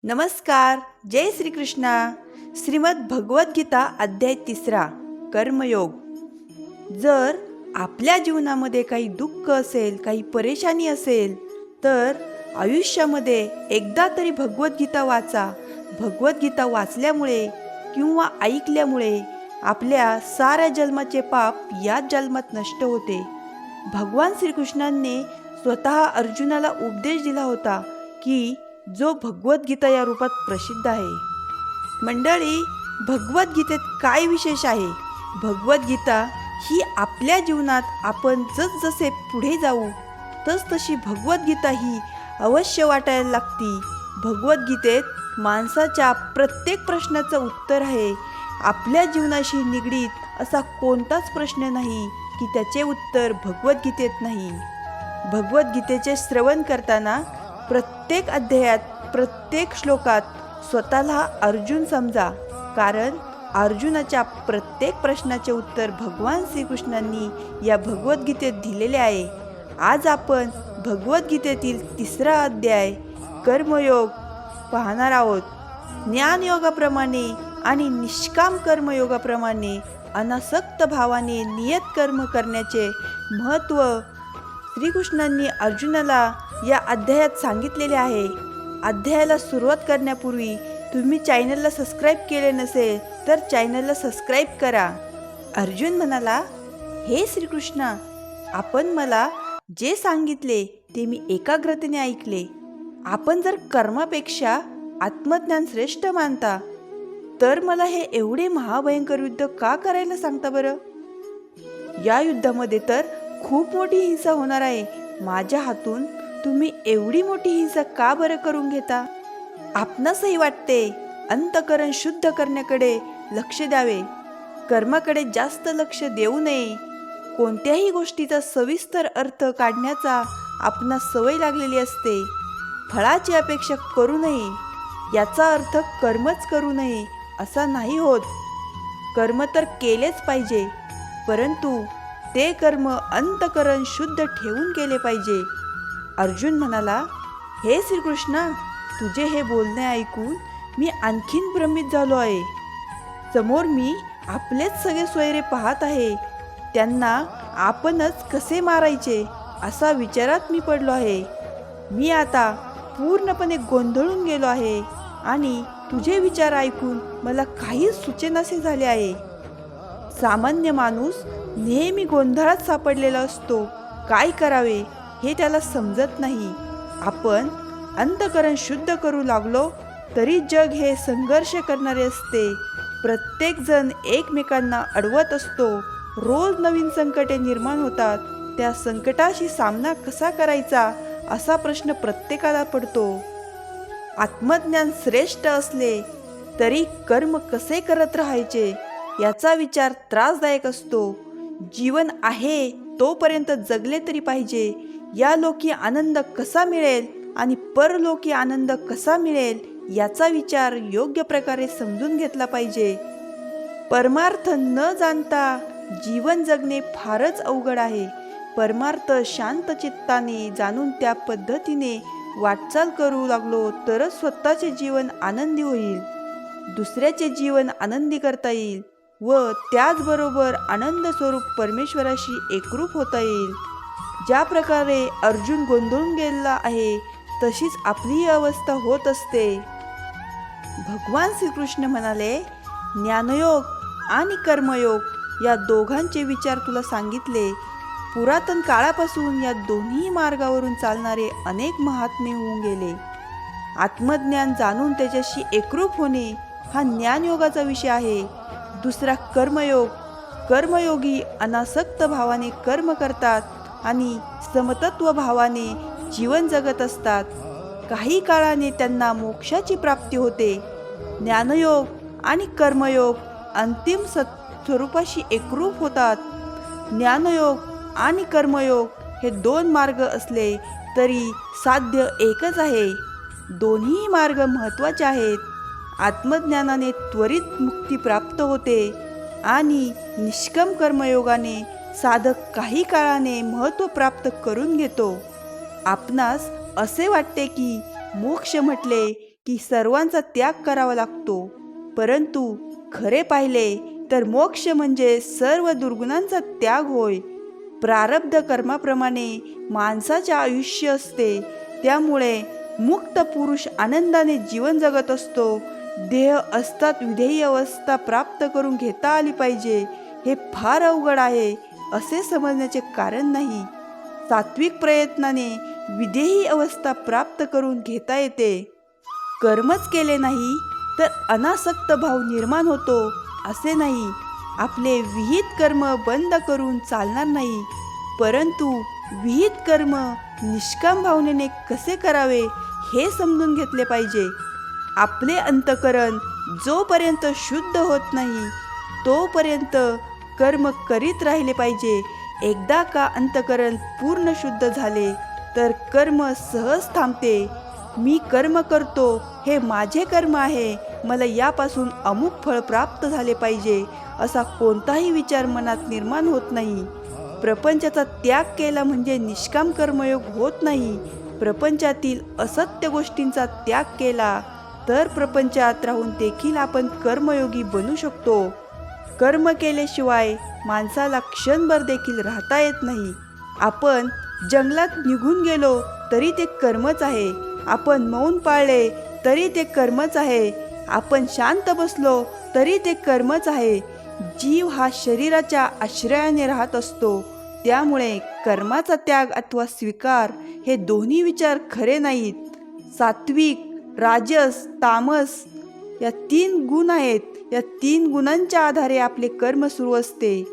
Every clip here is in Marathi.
नमस्कार. जय श्री कृष्णा. श्रीमद भगवद्गीता अध्याय 3 कर्मयोग. जर आपल्या जीवनामध्ये काही दुःख असेल, काही परेशानी असेल, तर आयुष्यामध्ये एकदा तरी भगवद्गीता वाचा. भगवद्गीता वाचल्यामुळे किंवा ऐकल्यामुळे आपल्या साऱ्या जन्माचे पाप याच जन्मात नष्ट होते. भगवान श्रीकृष्णांनी स्वतः अर्जुनाला उपदेश दिला होता की जो भगवद्गीता या रूपात प्रसिद्ध आहे. मंडळी, भगवद्गीतेत काय विशेष आहे? भगवद्गीता ही आपल्या जीवनात आपण जसजसे पुढे जाऊ तसतशी भगवद्गीता ही अवश्य वाटायला लागती. भगवद्गीतेत माणसाच्या प्रत्येक प्रश्नाचं उत्तर आहे. आपल्या जीवनाशी निगडीत असा कोणताच प्रश्न नाही की त्याचे उत्तर भगवद्गीतेत नाही. भगवद्गीतेचे श्रवण करताना प्रत्येक अध्यायात, प्रत्येक श्लोकात स्वतःला अर्जुन समजा, कारण अर्जुनाच्या प्रत्येक प्रश्नाचे उत्तर भगवान श्रीकृष्णांनी या भगवद्गीतेत दिलेले आहे. आज आपण भगवद्गीतेतील 3 अध्याय कर्मयोग पाहणार आहोत. ज्ञानयोगाप्रमाणे आणि निष्काम कर्मयोगाप्रमाणे अनासक्त भावाने नियत कर्म करण्याचे महत्त्व श्रीकृष्णांनी अर्जुनाला या अध्यायात सांगितलेले आहे. अध्यायाला सुरुवात करण्यापूर्वी तुम्ही चॅनलला सबस्क्राईब केले नसेल तर चॅनलला सबस्क्राईब करा. अर्जुन म्हणाला, हे श्रीकृष्णा, आपण मला जे सांगितले ते मी एकाग्रतेने ऐकले. आपण जर कर्मापेक्षा आत्मज्ञान श्रेष्ठ मानता तर मला हे एवढे महाभयंकर युद्ध का करायला सांगता बरं? या युद्धामध्ये तर खूप मोठी हिंसा होणार आहे. माझ्या हातून तुम्ही एवढी मोठी हिंसा का बरं करून घेता? आपणासही वाटते अंतःकरण शुद्ध करण्याकडे लक्ष द्यावे, कर्माकडे जास्त लक्ष देऊ नये. कोणत्याही गोष्टीचा सविस्तर अर्थ काढण्याचा आपणास सवय लागलेली असते. फळाची अपेक्षा करू नये याचा अर्थ कर्मच करू नये असा नाही होत. कर्म तर केलेच पाहिजे, परंतु ते कर्म अंतःकरण शुद्ध ठेवून केले पाहिजे. अर्जुन म्हणाला, हे श्रीकृष्णा, तुझे हे बोलणे ऐकून मी आणखीन भ्रमित झालो आहे. समोर मी आपलेच सगळे सोयरे पाहत आहे. त्यांना आपणच कसे मारायचे असा विचारात मी पडलो आहे. मी आता पूर्णपणे गोंधळून गेलो आहे आणि तुझे विचार ऐकून मला काहीच सुचेनासे झाले आहे. सामान्य माणूस नेहमी गोंधळात सापडलेला असतो. काय करावे हे त्याला समजत नाही. आपण अंतःकरण शुद्ध करू लागलो तरी जग हे संघर्ष करणारे असते. प्रत्येक जण एकमेकांना अडवत असतो. रोज नवीन संकटे निर्माण होतात. त्या संकटाशी सामना कसा करायचा असा प्रश्न प्रत्येकाला पडतो. आत्मज्ञान श्रेष्ठ असले तरी कर्म कसे करत राहायचे याचा विचार त्रासदायक असतो. जीवन आहे तोपर्यंत जगले तरी पाहिजे. या लोकी आनंद कसा मिळेल आणि परलोकी आनंद कसा मिळेल याचा विचार योग्य प्रकारे समजून घेतला पाहिजे. परमार्थ न जाणता जीवन जगणे फारच अवघड आहे. परमार्थ शांत चित्ताने जाणून त्या पद्धतीने वाटचाल करू लागलो तरच स्वतःचे जीवन आनंदी होईल, दुसऱ्याचे जीवन आनंदी करता येईल व त्याचबरोबर आनंद स्वरूप परमेश्वराशी एकरूप होता येईल. ज्या प्रकारे अर्जुन गोंधळून गेला आहे तशीच आपली अवस्था होत असते. भगवान श्रीकृष्ण म्हणाले, ज्ञानयोग आणि कर्मयोग या दोघांचे विचार तुला सांगितले. पुरातन काळापासून या दोन्ही मार्गावरून चालणारे अनेक महात्मे होऊन गेले. आत्मज्ञान जाणून त्याच्याशी एकरूप होणे हा ज्ञानयोगाचा विषय आहे. दुसरा कर्मयोग. कर्मयोगी अनासक्त भावाने कर्म करतात आणि समतत्व भावाने जीवन जगत असतात. काही काळाने त्यांना मोक्षाची प्राप्ती होते. ज्ञानयोग आणि कर्मयोग अंतिम स्वरूपाशी एकरूप होतात. ज्ञानयोग आणि कर्मयोग हे 2 मार्ग असले तरी साध्य एकच आहे. दोन्ही मार्ग महत्त्वाचे आहेत. आत्मज्ञानाने त्वरित मुक्ती प्राप्त होते आणि निष्काम कर्मयोगाने साधक काही काळाने महत्त्व प्राप्त करून घेतो. आपणास असे वाटते की मोक्ष म्हटले की सर्वांचा त्याग करावा लागतो, परंतु खरे पाहिले तर मोक्ष म्हणजे सर्व दुर्गुणांचा त्याग होय. प्रारब्ध कर्माप्रमाणे माणसाचे आयुष्य असते, त्यामुळे मुक्त पुरुष आनंदाने जीवन जगत असतो. देह असतात विधेयी अवस्था प्राप्त करून घेता आली पाहिजे, हे फार अवघड आहे असे समजण्याचे कारण नाही. सात्विक प्रयत्नाने विधेयी अवस्था प्राप्त करून घेता येते. कर्मच केले नाही तर अनासक्त भाव निर्माण होतो असे नाही. आपले विहित कर्म बंद करून चालणार नाही, परंतु विहित कर्म निष्काम भावनेने कसे करावे हे समजून घेतले पाहिजे. आपले अंतःकरण जोपर्यंत शुद्ध होत नाही तोपर्यंत कर्म करीत राहिले पाहिजे. एकदा का अंतःकरण पूर्ण शुद्ध झाले तर कर्म सहज थांबते. मी कर्म करतो, हे माझे कर्म आहे, मला यापासून अमुक फळ प्राप्त झाले पाहिजे असा कोणताही विचार मनात निर्माण होत नाही. प्रपंचाचा त्याग केला म्हणजे निष्काम कर्मयोग होत नाही. प्रपंचातील असत्य गोष्टींचा त्याग केला तर प्रपंचात राहून देखील आपण कर्मयोगी बनू शकतो. कर्म केल्याशिवाय माणसाला क्षणभर देखील राहता येत नाही. आपण जंगलात निघून गेलो तरी ते कर्मच आहे. आपण मौन पाळले तरी ते कर्मच आहे. आपण शांत बसलो तरी ते कर्मच आहे. जीव हा शरीराच्या आश्रयाने राहत असतो, त्यामुळे कर्माचा त्याग अथवा स्वीकार हे दोन्ही विचार खरे नाहीत. सात्विक, राजस, तामस या 3 गुण आहेत. या 3 गुणांच्या आधारे आपले कर्म सुरू असते.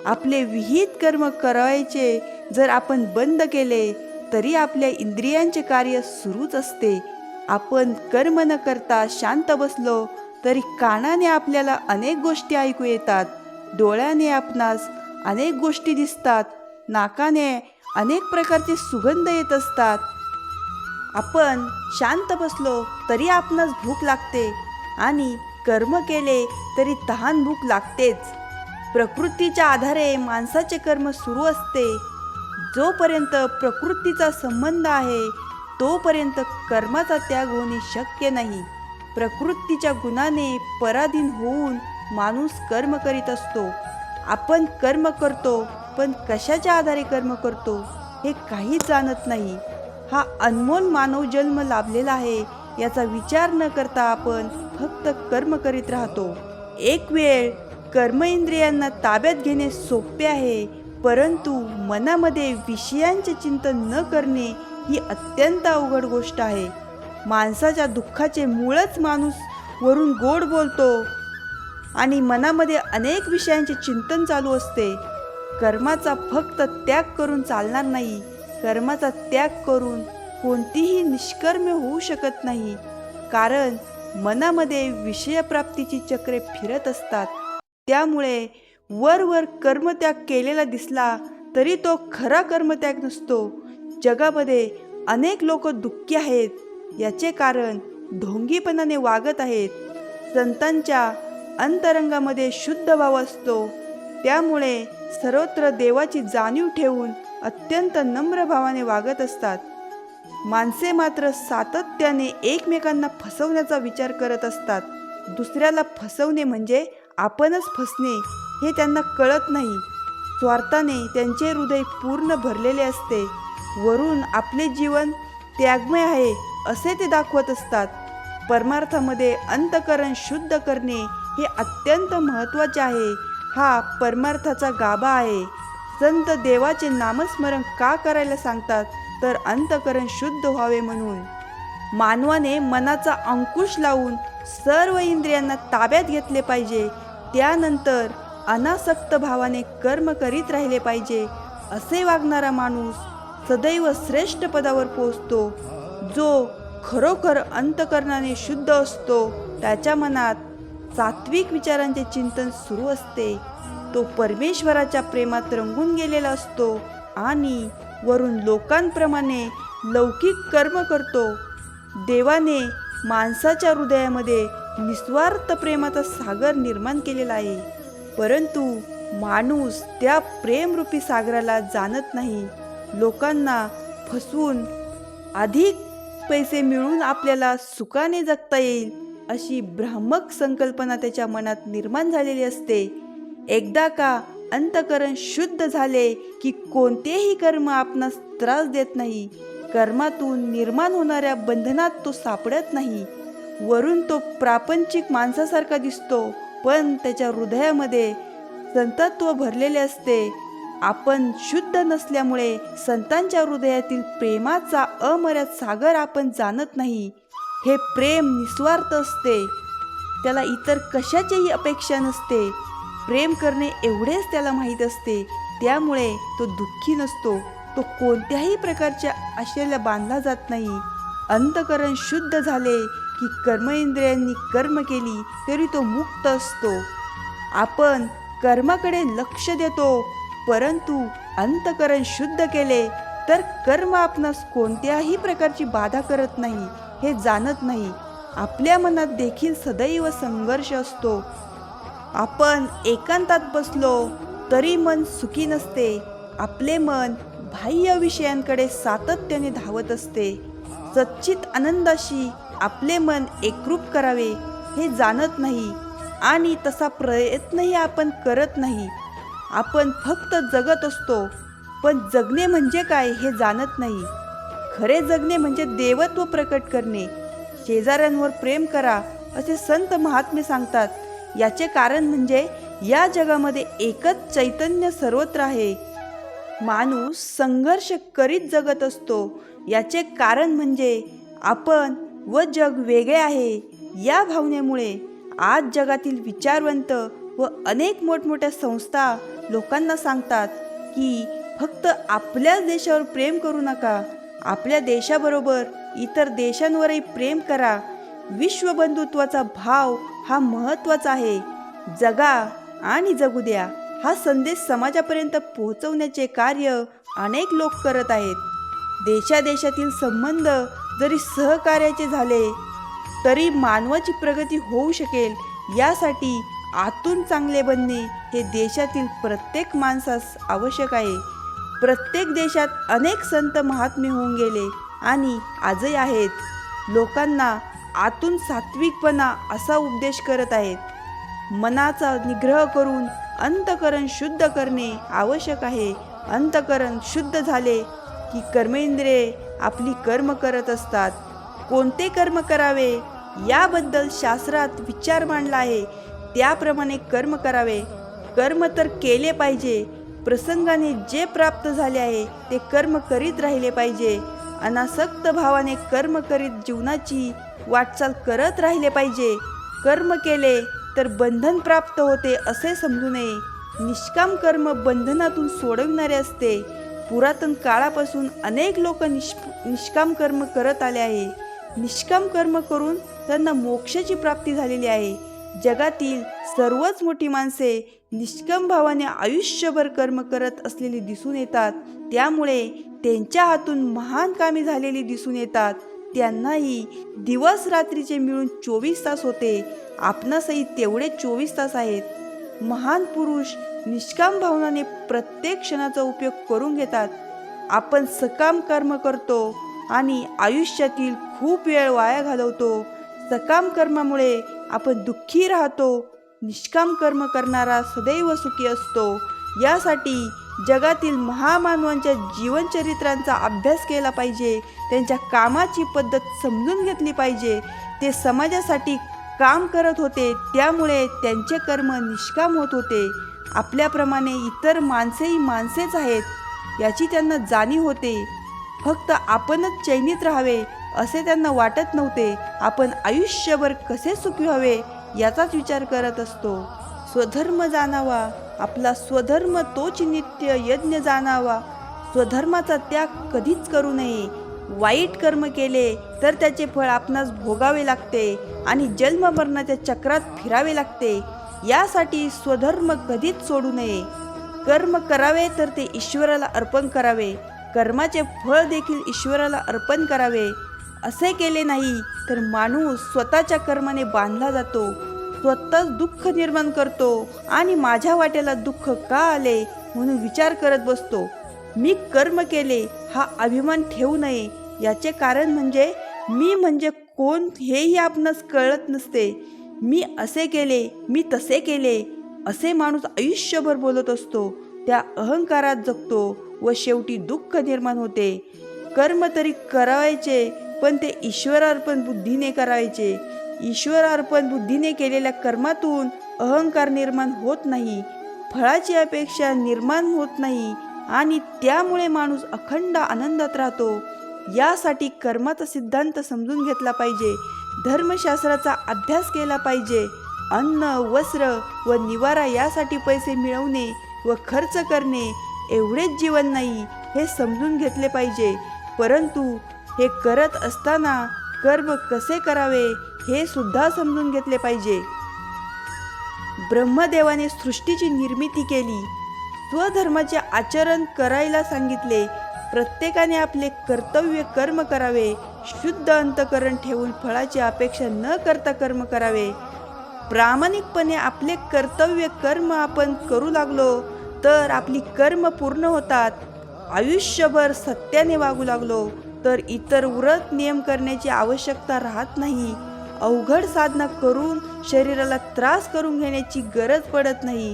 आपले विहित कर्म करायचे जर आपण बंद केले तरी आपल्या इंद्रियांचे कार्य सुरूच असते. आपण कर्म न करता शांत बसलो तरी कानाने आपल्याला अनेक गोष्टी ऐकू येतात, डोळ्याने आपणास अनेक गोष्टी दिसतात, नाकाने अनेक प्रकारचे सुगंध येत असतात. आपण शांत बसलो तरी आपणास भूक लागते आणि कर्म केले तरी तहान भूक लागतेच. प्रकृतीच्या आधारे माणसाचे कर्म सुरू असते. जोपर्यंत प्रकृतीचा संबंध आहे तोपर्यंत कर्माचा त्याग होणे शक्य नाही. प्रकृतीच्या गुणाने पराधीन होऊन माणूस कर्म करीत असतो. आपण कर्म करतो, पण कशाच्या आधारे कर्म करतो हे काहीच जाणत नाही. हा अनमोल मानव जन्म लाभलेला आहे याचा विचार न करता आपण फक्त कर्म करीत राहतो. एक वेळ कर्म इंद्रियांना ताब्यात घेणे सोपे आहे, परंतु मनामध्ये विषयांचे चिंतन न करणे ही अत्यंत अवघड गोष्ट आहे. माणसाच्या दुःखाचे मूळच माणूस वरून गोड बोलतो आणि मनामध्ये अनेक विषयांचे चिंतन चालू असते. कर्माचा फक्त त्याग करून चालणार नाही. कर्माचा त्याग करून कोणतीही निष्कर्म होऊ शकत नाही, कारण मनामध्ये विषयप्राप्तीची चक्रे फिरत असतात. त्यामुळे वरवर कर्मत्याग केलेला दिसला तरी तो खरा कर्मत्याग नसतो. जगामध्ये अनेक लोक दुःखी आहेत, याचे कारण ढोंगीपणाने वागत आहेत. संतांच्या अंतरंगामध्ये शुद्ध भाव असतो, त्यामुळे सर्वत्र देवाची जाणीव ठेवून अत्यंत नम्र भावाने वागत असतात. माणसे मात्र सातत्याने एकमेकांना फसवण्याचा विचार करत असतात. दुसऱ्याला फसवणे म्हणजे आपणच फसणे हे त्यांना कळत नाही. स्वार्थाने त्यांचे हृदय पूर्ण भरलेले असते. वरून आपले जीवन त्यागमय आहे असे ते दाखवत असतात. परमार्थामध्ये अंतःकरण शुद्ध करणे हे अत्यंत महत्त्वाचे आहे. हा परमार्थाचा गाभा आहे. संत देवाचे नामस्मरण का करायला सांगतात, तर अंतःकरण शुद्ध व्हावे म्हणून. मानवाने मनाचा अंकुश लावून सर्व इंद्रियांना ताब्यात घेतले पाहिजे. त्यानंतर अनासक्त भावाने कर्म करीत राहिले पाहिजे. असे वागणारा माणूस सदैव श्रेष्ठ पदावर पोहोचतो. जो खरोखर अंतःकरणाने शुद्ध असतो, त्याच्या मनात सात्विक विचारांचे चिंतन सुरू असते. तो परमेश्वराच्या प्रेमात रंगून गेलेला असतो आणि वरून लोकांप्रमाणे लौकिक कर्म करतो. देवाने माणसाच्या हृदयामध्ये निस्वार्थ प्रेमाचा सागर निर्माण केलेला आहे, परंतु माणूस त्या प्रेमरूपी सागराला जाणत नाही. लोकांना फसवून अधिक पैसे मिळून आपल्याला सुखाने जगता येईल अशी भ्रामक संकल्पना त्याच्या मनात निर्माण झालेली असते. एकदा का अंतःकरण शुद्ध झाले की कोणतेही कर्म आपणास त्रास देत नाही. कर्मातून निर्माण होणाऱ्या बंधनात तो सापडत नाही. वरून तो प्रापंचिक माणसासारखा दिसतो, पण त्याच्या हृदयामध्ये संतत्व भरलेले असते. आपण शुद्ध नसल्यामुळे संतांच्या हृदयातील प्रेमाचा अमर्याद सागर आपण जाणत नाही. हे प्रेम निस्वार्थ असते, त्याला इतर कशाचीही अपेक्षा नसते. प्रेम करणे एवढेच त्याला माहीत असते. त्यामुळे तो दुःखी नसतो. तो कोणत्याही प्रकारच्या आशेला बांधला जात नाही. अंतःकरण शुद्ध झाले की कर्मेंद्रियांनी कर्म केली तरी तो मुक्त असतो. आपण कर्माकडे लक्ष देतो, परंतु अंतःकरण शुद्ध केले तर कर्म आपणास कोणत्याही प्रकारची बाधा करत नाही हे जाणत नाही. आपल्या मनात देखील सदैव संघर्ष असतो. आपण एकांतात बसलो तरी मन सुखी नसते. आपले मन बाह्य विषयांकडे सातत्याने धावत असते. सच्चित आनंदाशी आपले मन एकरूप करावे हे जाणत नाही आणि तसा प्रयत्नही आपण करत नाही. आपण फक्त जगत असतो, पण जगणे म्हणजे काय हे जाणत नाही. खरे जगणे म्हणजे देवत्व प्रकट करणे. शेजाऱ्यांवर प्रेम करा असे संत महात्मे सांगतात. याचे कारण म्हणजे या जगामध्ये एकच चैतन्य सर्वत्र आहे. माणूस संघर्ष करीत जगत असतो. याचे कारण म्हणजे आपण व जग वेगळे आहे. या भावनेमुळे आज जगातील विचारवंत व अनेक मोठमोठ्या संस्था लोकांना सांगतात की फक्त आपल्याच देशावर प्रेम करू नका, आपल्या देशाबरोबर इतर देशांवरही प्रेम करा. विश्वबंधुत्वाचा भाव हा महत्त्वाचा आहे. जगा आणि जगू द्या हा संदेश समाजापर्यंत पोहोचवण्याचे कार्य अनेक लोक करत आहेत. देशादेशातील संबंध जरी सहकार्याचे झाले तरी मानवाची प्रगती होऊ शकेल. यासाठी आतून चांगले बनणे हे देशातील प्रत्येक माणसास आवश्यक आहे. प्रत्येक देशात अनेक संत महात्मे होऊन गेले आणि आजही आहेत. लोकांना आतून सात्विकपणा असा उपदेश करत आहेत. मनाचा निग्रह करून अंतःकरण शुद्ध करणे आवश्यक आहे. अंतःकरण शुद्ध झाले की कर्मेंद्रिये आपली कर्म करत असतात. कोणते कर्म करावे याबद्दल शास्त्रात विचार मांडला आहे. त्याप्रमाणे कर्म करावे. कर्म तर केले पाहिजे. प्रसंगाने जे प्राप्त झाले आहे ते कर्म करीत राहिले पाहिजे. अनासक्त भावाने कर्म करीत जीवनाची वाटचाल करत राहिले पाहिजे. कर्म केले तर बंधन प्राप्त होते असे समजू नये. निष्काम कर्म बंधनातून सोडविणारे असते. पुरातन काळापासून अनेक लोक निष्काम कर्म करत आले आहे. निष्काम कर्म करून त्यांना मोक्षाची प्राप्ती झालेली आहे. जगातील सर्वच मोठी माणसे निष्काम भावाने आयुष्यभर कर्म करत असलेली दिसून येतात. त्यामुळे त्यांच्या हातून महान कामे झालेली दिसून येतात. त्यांनाही दिवस रात्रीचे मिळून 24 तास होते. आपणासही तेवढे 24 तास आहेत. महान पुरुष निष्काम भावनाने प्रत्येक क्षणाचा उपयोग करून घेतात. आपण सकाम कर्म करतो आणि आयुष्यातील खूप वेळ वाया घालवतो. सकाम कर्मामुळे आपण दुःखी राहतो. निष्काम कर्म करणारा सदैव सुखी असतो. यासाठी जगातील महामानवांच्या जीवनचरित्रांचा अभ्यास केला पाहिजे. त्यांच्या कामाची पद्धत समजून घेतली पाहिजे. ते समाजासाठी काम करत होते, त्यामुळे त्यांचे कर्म निष्काम होत होते. आपल्याप्रमाणे इतर माणसेही माणसेच आहेत याची त्यांना जाणीव होते. फक्त आपणच चैनीत राहावे असे त्यांना वाटत नव्हते. आपण आयुष्यभर कसे सुखी व्हावे याचाच विचार करत असतो. स्वधर्म जाणावा, आपला स्वधर्म तोच नित्य यज्ञ जाणावा. स्वधर्माचा त्याग कधीच करू नये. वाईट कर्म केले तर त्याचे फळ आपणास भोगावे लागते आणि जन्ममरणाच्या चक्रात फिरावे लागते. यासाठी स्वधर्म कधीच सोडू नये. कर्म करावे तर ते ईश्वराला अर्पण करावे. कर्माचे फळ देखील ईश्वराला अर्पण करावे. असे केले नाही तर माणूस स्वतःच्या कर्माने बांधला जातो, स्वतःच दुःख निर्माण करतो आणि माझ्या वाट्याला दुःख का आले म्हणून विचार करत बसतो. मी कर्म केले हा अभिमान ठेवू नये. याचे कारण म्हणजे मी म्हणजे कोण हेही आपणास कळत नसते. मी असे केले, मी तसे केले असे माणूस आयुष्यभर बोलत असतो. त्या अहंकारात जगतो व शेवटी दुःख निर्माण होते. कर्म तरी करायचे, पण ते ईश्वरार्पण बुद्धीने करायचे. ईश्वरार्पण बुद्धीने केलेल्या कर्मातून अहंकार निर्माण होत नाही, फळाची अपेक्षा निर्माण होत नाही आणि त्यामुळे माणूस अखंड आनंदात राहतो. यासाठी कर्माचा सिद्धांत समजून घेतला पाहिजे. धर्मशास्त्राचा अभ्यास केला पाहिजे. अन्न, वस्त्र व निवारा यासाठी पैसे मिळवणे व खर्च करणे एवढेच जीवन नाही हे समजून घेतले पाहिजे. परंतु हे करत असताना कर्म कसे करावे हे सुद्धा समजून घेतले पाहिजे. ब्रह्मदेवाने सृष्टीची निर्मिती केली, स्वधर्माचे आचरण करायला सांगितले. प्रत्येकाने आपले कर्तव्य कर्म करावे. शुद्ध अंतःकरण ठेवून फळाची अपेक्षा न करता कर्म करावे. प्रामाणिकपणे आपले कर्तव्य कर्म आपण करू लागलो तर आपली कर्म पूर्ण होतात. आयुष्यभर सत्याने वागू लागलो तर इतर व्रत नियम करण्याची आवश्यकता राहत नाही. अवघड साधना करून शरीराला त्रास करून घेण्याची गरज पडत नाही.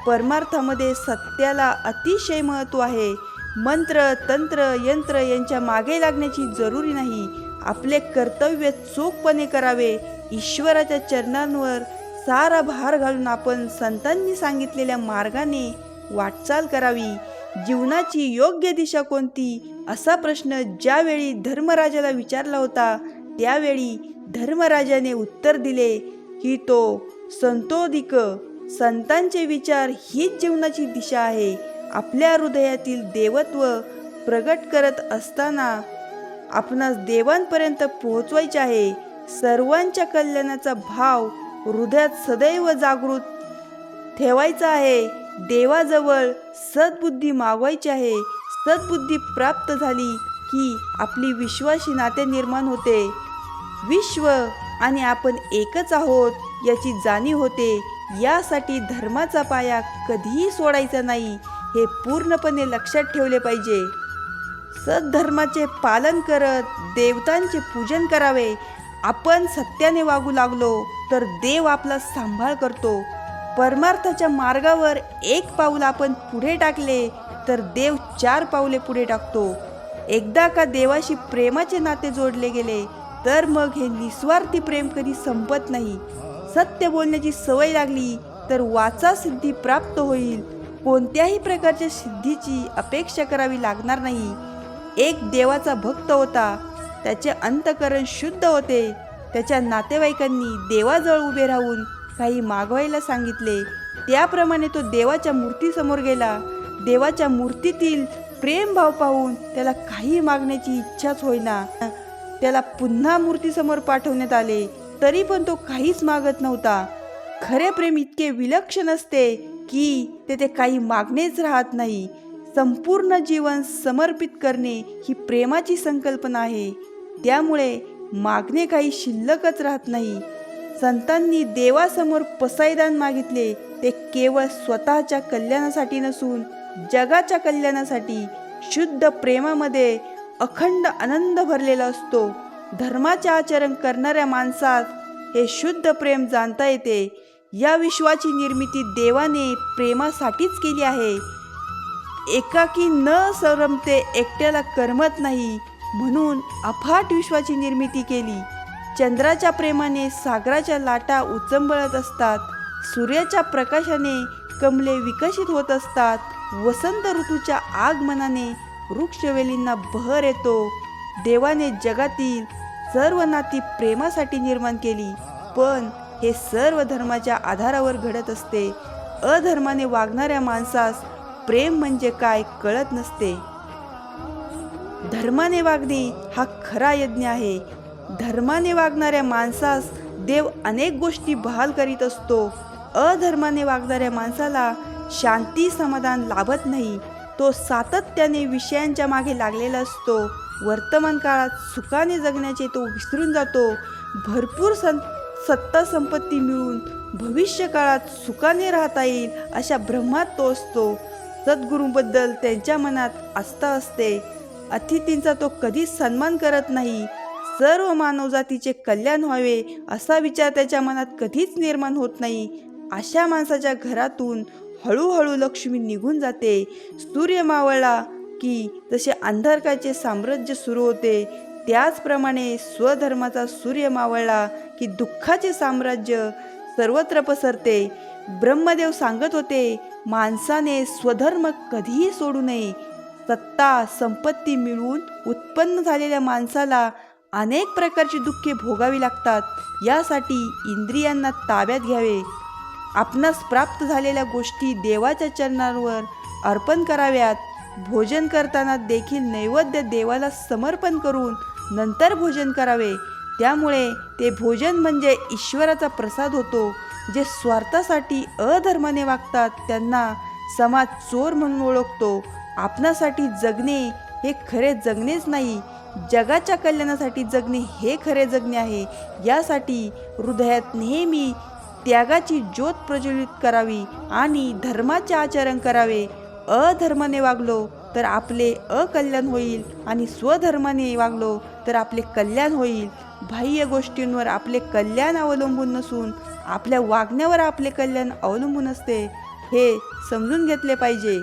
परमार्थामध्ये सत्याला अतिशय महत्त्व आहे. मंत्र, तंत्र, यंत्र यांच्या मागे लागण्याची जरुरी नाही. आपले कर्तव्य चोखपणे करावे. ईश्वराच्या चरणांवर सारा भार घालून आपण संतांनी सांगितलेल्या मार्गाने वाटचाल करावी. जीवनाची योग्य दिशा कोणती असा प्रश्न ज्यावेळी धर्मराजाला विचारला होता त्यावेळी धर्मराजाने उत्तर दिले की तो संतोदिक. संतांचे विचार हीच जीवनाची दिशा आहे. आपल्या हृदयातील देवत्व प्रगट करत असताना आपणास देवांपर्यंत पोहोचवायचे आहे. सर्वांच्या कल्याणाचा भाव हृदयात सदैव जागृत ठेवायचा आहे. देवाजवळ सद्बुद्धी मागवायची आहे. सद्बुद्धी प्राप्त झाली की आपली विश्वाशी नाते निर्माण होते. विश्व आणि आपण एकच आहोत याची जाणीव होते. यासाठी धर्माचा पाया कधीही सोडायचा नाही हे पूर्णपणे लक्षात ठेवले पाहिजे. सद्धर्माचे पालन करत देवतांचे पूजन करावे. आपण सत्याने वागू लागलो तर देव आपला सांभाळ करतो. परमार्थाच्या मार्गावर एक पाऊल आपण पुढे टाकले तर देव 4 पावले पुढे टाकतो. एकदा का देवाशी प्रेमाचे नाते जोडले गेले तर मग हे निस्वार्थी प्रेम कधी संपत नाही. सत्य बोलण्याची सवय लागली तर वाचा सिद्धी प्राप्त होईल. कोणत्याही प्रकारच्या सिद्धीची अपेक्षा करावी लागणार नाही. एक देवाचा भक्त होता. त्याचे अंतःकरण शुद्ध होते. त्याच्या नातेवाईकांनी देवाजवळ उभे राहून काही मागवायला सांगितले. त्याप्रमाणे तो देवाच्या मूर्तीसमोर गेला. देवाच्या मूर्तीतील प्रेमभाव पाहून त्याला काही मागण्याची इच्छाच होईना. त्याला पुन्हा मूर्तीसमोर पाठवण्यात आले तरी पण तो काहीच मागत नव्हता. खरे प्रेम इतके विलक्षण असते की तेथे काही मागणेच राहत नाही. संपूर्ण जीवन समर्पित करणे ही प्रेमाची संकल्पना आहे. त्यामुळे मागणे काही शिल्लकच राहत नाही. संतांनी देवासमोर पसायदान मागितले ते केवळ स्वतःच्या कल्याणासाठी नसून जगाच्या कल्याणासाठी. शुद्ध प्रेमामध्ये अखंड आनंद भरलेला असतो. धर्माचे आचरण करणाऱ्या माणसास हे शुद्ध प्रेम जाणता येते. या विश्वाची निर्मिती देवाने प्रेमासाठीच केली आहे. एकाकी न सरमते एकट्याला करमत नाही म्हणून अफाट विश्वाची निर्मिती केली. चंद्राच्या प्रेमाने सागराच्या लाटा उचंबळत असतात. सूर्याच्या प्रकाशाने कमले विकसित होत असतात. वसंत ऋतूच्या आगमनाने वृक्षवेलींना बहर येतो. देवाने जगातील सर्व नाती प्रेमासाठी निर्माण केली, पण हे सर्व धर्माच्या आधारावर घडत असते. अधर्माने वागणाऱ्या माणसास प्रेम म्हणजे काय कळत नसते. धर्माने वागणे हा खरा यज्ञ आहे. धर्माने वागणाऱ्या माणसास देव अनेक गोष्टी बहाल करीत असतो. अधर्माने वागणाऱ्या माणसाला शांती समाधान लाभत नाही. तो सातत्याने विषयांच्या मागे लागलेला असतो. वर्तमान काळात सुखाने जगण्याचे तो विसरून जातो. भरपूर सत्ता संपत्ती मिळून भविष्य काळात सुखाने राहता येईल अशा भ्रमात तो असतो. सद्गुरूंबद्दल त्यांच्या मनात आस्था असते. अतिथींचा तो कधीच सन्मान करत नाही. सर्व मानवजातीचे कल्याण व्हावे असा विचार त्याच्या मनात कधीच निर्माण होत नाही. अशा माणसाच्या घरातून हळूहळू लक्ष्मी निघून जाते. सूर्य मावळला की जसे अंधकाराचे साम्राज्य सुरू होते, त्याचप्रमाणे स्वधर्माचा सूर्य मावळला की दुःखाचे साम्राज्य सर्वत्र पसरते. ब्रह्मदेव सांगत होते, माणसाने स्वधर्म कधीही सोडू नये. सत्ता संपत्ती मिळवून उत्पन्न झालेल्या माणसाला अनेक प्रकारची दुःखे भोगावी लागतात. यासाठी इंद्रियांना ताब्यात घ्यावे. आपणास प्राप्त झालेल्या गोष्टी देवाच्या चरणांवर अर्पण कराव्यात. भोजन करताना देखील नैवेद्य देवाला समर्पण करून नंतर भोजन करावे. त्यामुळे ते भोजन म्हणजे ईश्वराचा प्रसाद होतो. जे स्वार्थासाठी अधर्माने वागतात त्यांना समाज चोर म्हणून ओळखतो. आपणासाठी जगणे हे खरे जगणेच नाही, जगाच्या कल्याणासाठी जगणे हे खरे जगणे आहे. यासाठी हृदयात नेहमी त्यागाची ज्योत प्रज्वलित करावी आणि धर्माचे आचरण करावे. अधर्माने वागलो तर आपले अकल्याण होईल आणि स्वधर्माने वागलो तर आपले कल्याण होईल. बाह्य गोष्टींवर आपले कल्याण अवलंबून नसून आपल्या वागण्यावर आपले कल्याण अवलंबून असते, हे समजून घेतले पाहिजे.